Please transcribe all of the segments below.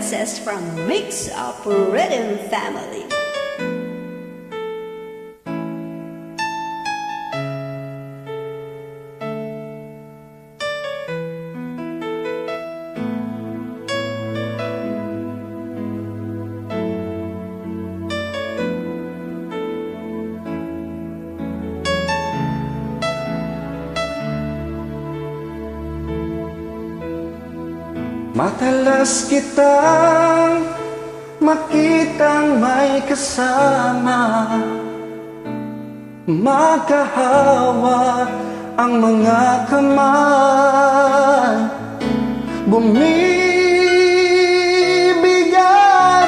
requests from Mix Up Rhythm Family. Madalas kitang makitang may kasama, magkahawak ang mga kamay, bumibigat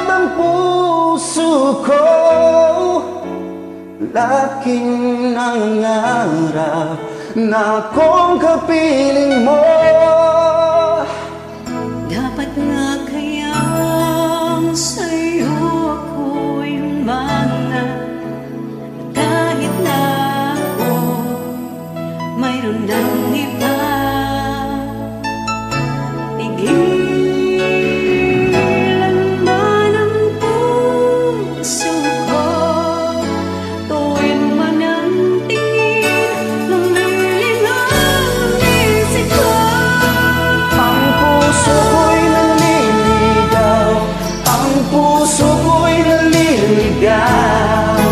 ang puso ko, laking nangarap na akong kapiling mo. Dapat nga kayang sa'yo ako'y humanga, kahit na ako mayroon ng iba. Pigilan man ang puso ko, tuwing man ang tingin, lumilingang ang isip ko. Ang puso ko'y naliligaw, ang puso ko'y naliligaw.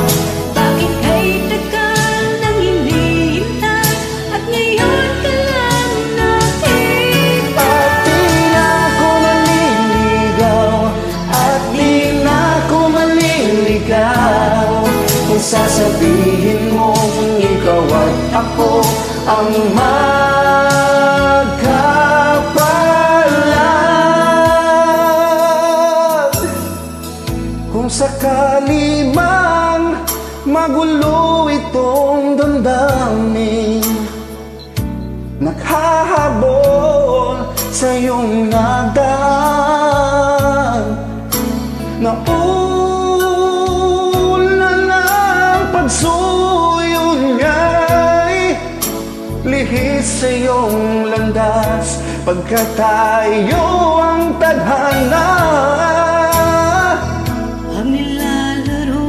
Bakit kay tagal nang hinihintay at ngayon ka lang nakita? At di na ako maliligaw, at di na ako maliligaw, kung sasabihin mong ikaw at ako ang magkapalag. Kung sakali man magulo itong damdamin, naghahabol sa iyong nagdaan, naulan ng pagsuyo niya'y lihis sa iyong landas, pagkat tayo ang tadhana. Pag nilalaro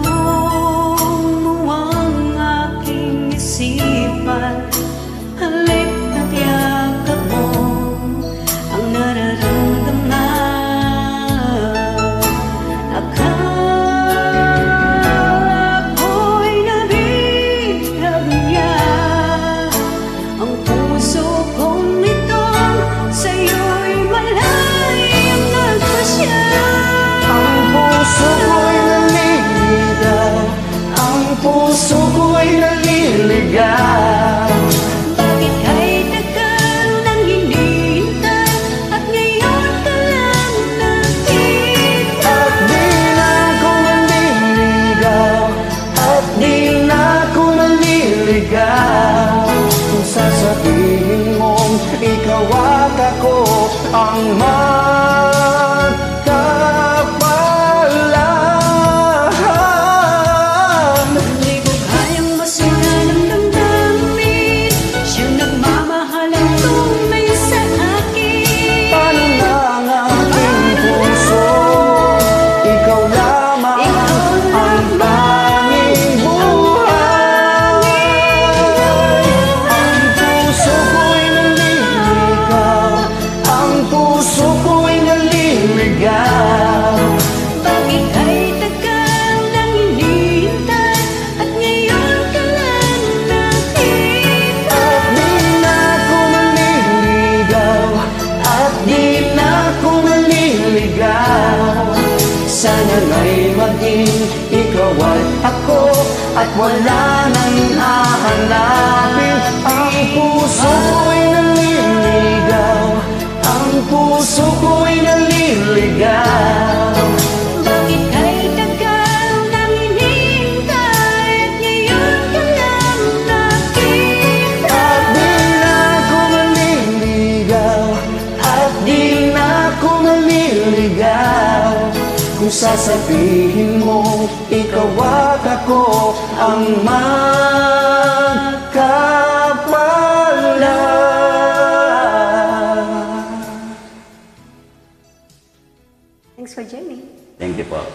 mo ang aking isipan, halik at yakap mo ang nararamdaman. Akala ko'y nabihag niya ang puso kong itong sa'yo'y malayang nagpasya. Ang puso ko'y naliligaw, ang puso ko'y naliligaw. Bakit kay tagal nang hinihintay at ngayon ka lang nakita? At di na ako maliligaw, at di na ako maliligaw, kung sasabihin mong ikaw at ako ang magkapalag. Hindi ko kayang masira ng damdamin, siyang nagmamahalan tunay sa akin. Paano na ang aking puso, ikaw lamang ang tanging buhay. Ang puso ko'y naliligaw, ang puso ko'y naliligaw. Bakit kay tagal nang hinihintay at ngayon ka lang nakita? At di na ako maliligaw, at di na ako maliligaw, sana na'y maging ikaw at ako, at wala nang hahanapin. Ang puso ko'y naliligaw, ang puso ko'y naliligaw. Bakit kay tagal nang hinihintay at ngayon ka lang nakita? At di na ako maliligaw, at di na ako maliligaw, kung sasabihin mo ikaw at ako ang magkapalag. Thanks for joining. Thank you po.